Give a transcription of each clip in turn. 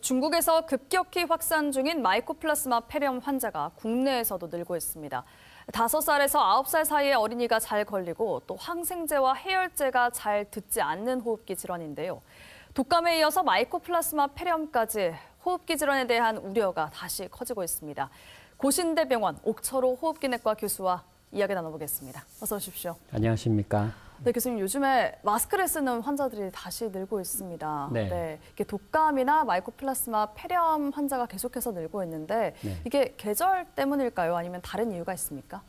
중국에서 급격히 확산 중인 마이코플라스마 폐렴 환자가 국내에서도 늘고 있습니다. 5살에서 9살 사이의 어린이가 잘 걸리고 또 항생제와 해열제가 잘 듣지 않는 호흡기 질환인데요. 독감에 이어서 마이코플라스마 폐렴까지 호흡기 질환에 대한 우려가 다시 커지고 있습니다. 고신대병원 옥철호 호흡기내과 교수와 이야기 나눠보겠습니다. 어서 오십시오. 안녕하십니까. 네, 교수님, 요즘에 마스크를 쓰는 환자들이 다시 늘고 있습니다. 네. 이게 독감이나 마이코플라스마 폐렴 환자가 계속해서 늘고 있는데 이게 계절 때문일까요? 아니면 다른 이유가 있습니까?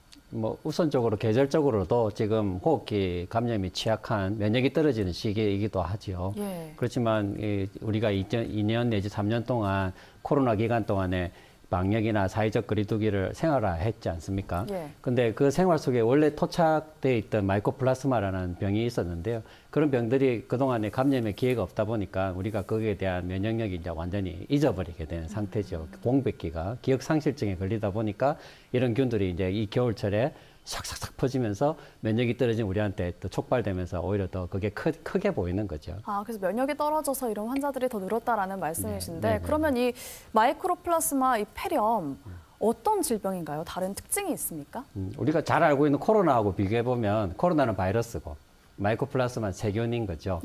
우선적으로 계절적으로도 지금 호흡기 감염이 취약한 면역이 떨어지는 시기이기도 하죠. 그렇지만 우리가 2년 내지 3년 동안 코로나 기간 동안에 방역이나 사회적 거리두기를 생활화했지 않습니까? 근데 그 생활 속에 원래 토착돼 있던 마이코플라스마라는 병이 있었는데요. 그런 병들이 그동안에 감염의 기회가 없다 보니까 우리가 거기에 대한 면역력이 이제 완전히 잊어버리게 되는 상태죠. 공백기가 기억 상실증에 걸리다 보니까 이런 균들이 이제 이 겨울철에 싹싹싹 퍼지면서 면역이 떨어진 우리한테 또 촉발되면서 오히려 더 그게 크게 보이는 거죠. 그래서 면역이 떨어져서 이런 환자들이 더 늘었다라는 말씀이신데 그러면 이 마이코플라스마 이 폐렴 어떤 질병인가요? 다른 특징이 있습니까? 우리가 잘 알고 있는 코로나하고 비교해보면 코로나는 바이러스고 마이코플라스마는 세균인 거죠.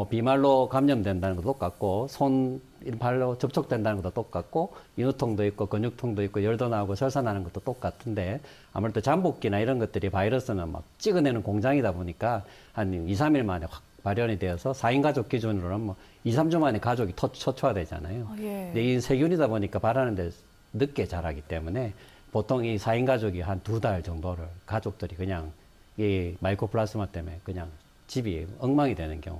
비말로 감염된다는 것도 똑같고 발로 접촉된다는 것도 똑같고 인후통도 있고 근육통도 있고 열도 나고 설사 나는 것도 똑같은데 아무래도 잠복기나 이런 것들이 바이러스는 막 찍어내는 공장이다 보니까 한 2, 3일 만에 확 발현이 되어서 4인 가족 기준으로는 2, 3주 만에 가족이 초토화되잖아요. 근데 이 세균이다 보니까 발하는데 늦게 자라기 때문에 보통 이 4인 가족이 한 2달 정도를 가족들이 그냥 이 마이코플라스마 때문에 그냥 집이 엉망이 되는 경우,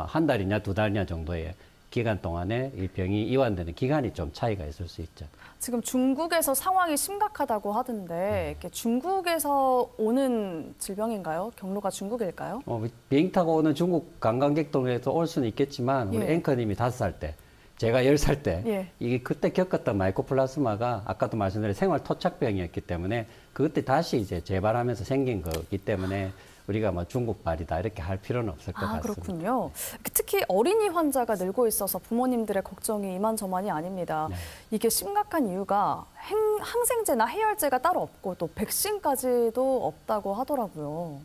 한 달이냐 2달이냐 정도의 기간 동안에 이 병이 이완되는 기간이 좀 차이가 있을 수 있죠. 지금 중국에서 상황이 심각하다고 하던데 중국에서 오는 질병인가요? 경로가 중국일까요? 비행기 타고 오는 중국 관광객들에도 올 수는 있겠지만 우리 앵커님이 5살 때, 제가 10살 때 이게 그때 겪었던 마이코플라스마가 아까도 말씀드린 생활 토착병이었기 때문에 그때 다시 이제 재발하면서 생긴 거기 때문에 우리가 중국발이다 이렇게 할 필요는 없을 것 같습니다. 그렇군요. 특히 어린이 환자가 늘고 있어서 부모님들의 걱정이 이만저만이 아닙니다. 이게 심각한 이유가 항생제나 해열제가 따로 없고 또 백신까지도 없다고 하더라고요.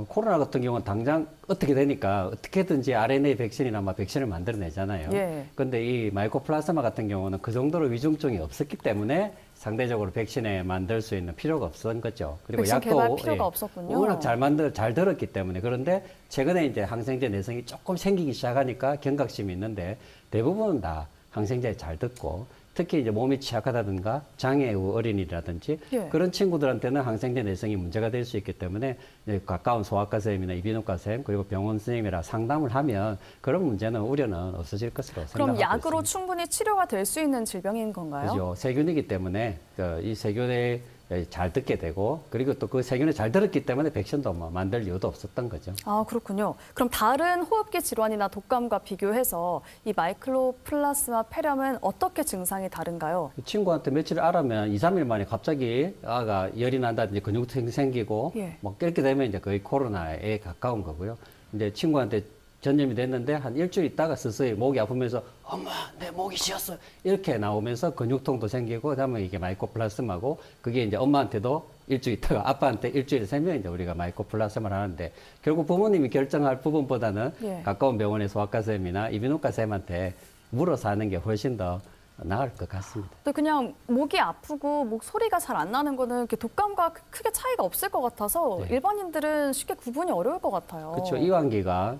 코로나 같은 경우는 당장 어떻게 되니까 어떻게든지 RNA 백신이나 백신을 만들어내잖아요. 근데 이 마이코플라스마 같은 경우는 그 정도로 위중증이 없었기 때문에 상대적으로 백신에 만들 수 있는 필요가 없었던 거죠. 그리고 백신 약도 개발 필요가 없었군요. 워낙 잘 들었기 때문에. 그런데 최근에 이제 항생제 내성이 조금 생기기 시작하니까 경각심이 있는데 대부분은 다 항생제에 잘 듣고 특히 이제 몸이 취약하다든가 장애우 어린이라든지 그런 친구들한테는 항생제 내성이 문제가 될 수 있기 때문에 가까운 소아과 선생님이나 이비인후과 선생님 그리고 병원 선생님이랑 상담을 하면 그런 문제는 우려는 없어질 것으로 생각하고 그럼 약으로 있습니다. 충분히 치료가 될 수 있는 질병인 건가요? 그죠. 세균이기 때문에 이 세균에 잘 듣게 되고 그리고 또 그 세균이 잘 들었기 때문에 백신도 만들 이유도 없었던 거죠. 그렇군요. 그럼 다른 호흡기 질환이나 독감과 비교해서 이 마이코플라스마 폐렴은 어떻게 증상이 다른가요? 친구한테 며칠 알아면 2, 3일 만에 갑자기 아가 열이 난다든지 근육통이 생기고 이렇게 되면 이제 거의 코로나에 가까운 거고요. 이제 친구한테 전염이 됐는데 한 일주일 있다가 서서히 목이 아프면서 엄마 내 목이 쉬었어 이렇게 나오면서 근육통도 생기고 그다음에 이게 마이코플라스마고 그게 이제 엄마한테도 일주일 있다가 아빠한테 일주일에 세면 이제 우리가 마이코플라스마를 하는데 결국 부모님이 결정할 부분보다는 가까운 병원의 소아과 선생님이나 이비인후과 선생님한테 물어서 하는 게 훨씬 더 나을 것 같습니다. 또 그냥 목이 아프고 목 소리가 잘 안 나는 거는 이렇게 독감과 크게 차이가 없을 것 같아서 일반인들은 쉽게 구분이 어려울 것 같아요. 그렇죠. 이완기가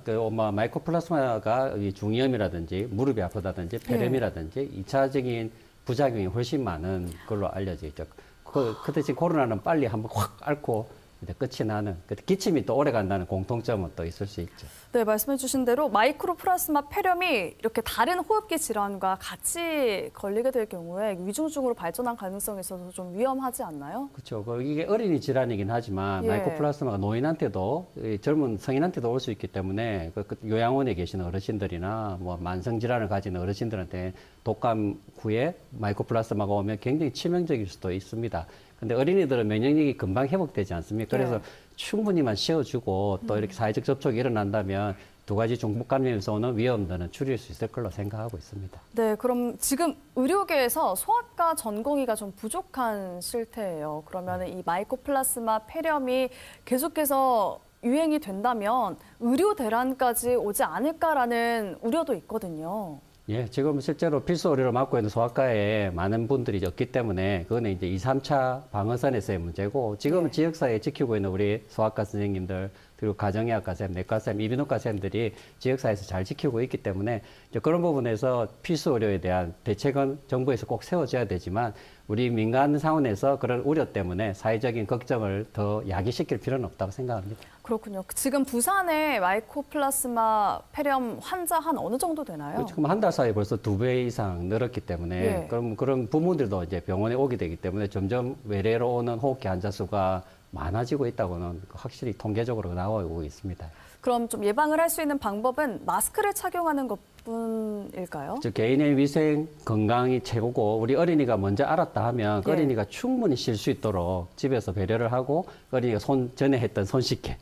마이코플라스마가 중이염이라든지 무릎이 아프다든지 폐렴이라든지 2차적인 부작용이 훨씬 많은 걸로 알려져 있죠. 그 대신 코로나는 빨리 한번 확 앓고 이제 끝이 나는 기침이 또 오래 간다는 공통점은 또 있을 수 있죠. 네, 말씀해 주신 대로 마이코플라스마 폐렴이 이렇게 다른 호흡기 질환과 같이 걸리게 될 경우에 위중증으로 발전한 가능성이 있어서 좀 위험하지 않나요? 그렇죠. 이게 어린이 질환이긴 하지만 마이코플라스마가 노인한테도 젊은 성인한테도 올 수 있기 때문에 요양원에 계시는 어르신들이나 만성 질환을 가진 어르신들한테 독감 후에 마이코플라스마가 오면 굉장히 치명적일 수도 있습니다. 근데 어린이들은 면역력이 금방 회복되지 않습니까? 그래서 충분히만 씌워주고 또 이렇게 사회적 접촉이 일어난다면 두 가지 중복 감염에서 오는 위험들은 줄일 수 있을 걸로 생각하고 있습니다. 네, 그럼 지금 의료계에서 소아과 전공의가 좀 부족한 실태예요. 그러면 이 마이코플라스마 폐렴이 계속해서 유행이 된다면 의료 대란까지 오지 않을까라는 우려도 있거든요. 예, 지금 실제로 필수 의료를 맡고 있는 소아과에 많은 분들이 없기 때문에 그거는 이제 2, 3차 방어선에서의 문제고 지금은 지역사회에 지키고 있는 우리 소아과 선생님들 그리고 가정의학과 쌤, 내과 쌤, 이비인후과 쌤들이 지역사회에서 잘 지키고 있기 때문에 이제 그런 부분에서 필수 의료에 대한 대책은 정부에서 꼭 세워져야 되지만 우리 민간 상원에서 그런 우려 때문에 사회적인 걱정을 더 야기시킬 필요는 없다고 생각합니다. 그렇군요. 지금 부산에 마이코플라스마 폐렴 환자 한 어느 정도 되나요? 지금 한 달 사이에 벌써 2배 이상 늘었기 때문에 그럼 그런 부모들도 이제 병원에 오게 되기 때문에 점점 외래로 오는 호흡기 환자 수가 많아지고 있다고는 확실히 통계적으로 나오고 있습니다. 그럼 좀 예방을 할 수 있는 방법은 마스크를 착용하는 것뿐일까요? 즉 개인의 위생 건강이 최고고 우리 어린이가 먼저 알았다 하면 어린이가 충분히 쉴 수 있도록 집에서 배려를 하고 어린이가 전에 했던 손 씻기,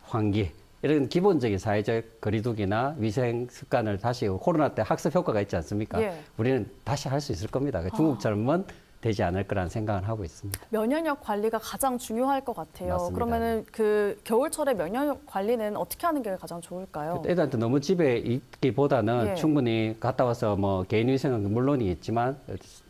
환기 이런 기본적인 사회적 거리두기나 위생 습관을 다시 코로나 때 학습 효과가 있지 않습니까? 우리는 다시 할 수 있을 겁니다. 중국처럼은 되지 않을 거라는 생각을 하고 있습니다. 면역력 관리가 가장 중요할 것 같아요. 맞습니다. 그러면은 그 겨울철에 면역력 관리는 어떻게 하는 게 가장 좋을까요? 애들한테 너무 집에 있기보다는 충분히 갔다 와서 뭐 개인 위생은 물론이겠지만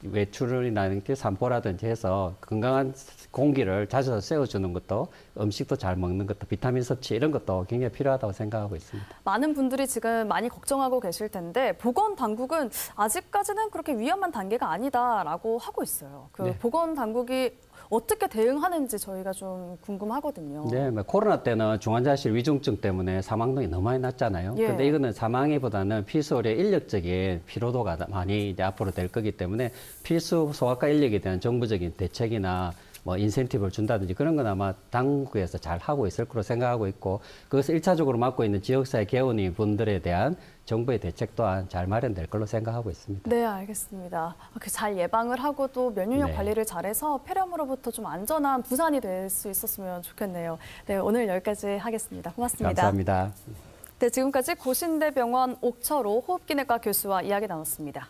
외출이나 산보라든지 해서 건강한 공기를 자주 쐬어주는 것도 음식도 잘 먹는 것도 비타민 섭취 이런 것도 굉장히 필요하다고 생각하고 있습니다. 많은 분들이 지금 많이 걱정하고 계실 텐데 보건당국은 아직까지는 그렇게 위험한 단계가 아니다라고 하고 있어요. 보건당국이 어떻게 대응하는지 저희가 좀 궁금하거든요. 네, 코로나 때는 중환자실 위중증 때문에 사망률이 너무 많이 났잖아요. 근데 이거는 사망보다는 필수 의료 인력적인 피로도가 많이 이제 앞으로 될 거기 때문에 필수 소아과 인력에 대한 정부적인 대책이나 뭐 인센티브를 준다든지 그런 건 아마 당국에서 잘 하고 있을 거로 생각하고 있고 그것을 1차적으로 맡고 있는 지역사회 개원인 분들에 대한 정부의 대책 또한 잘 마련될 걸로 생각하고 있습니다. 네, 알겠습니다. 잘 예방을 하고 또 면역력 관리를 잘해서 폐렴으로부터 좀 안전한 부산이 될 수 있었으면 좋겠네요. 네, 오늘 여기까지 하겠습니다. 고맙습니다. 감사합니다. 네, 지금까지 고신대병원 옥철호 호흡기내과 교수와 이야기 나눴습니다.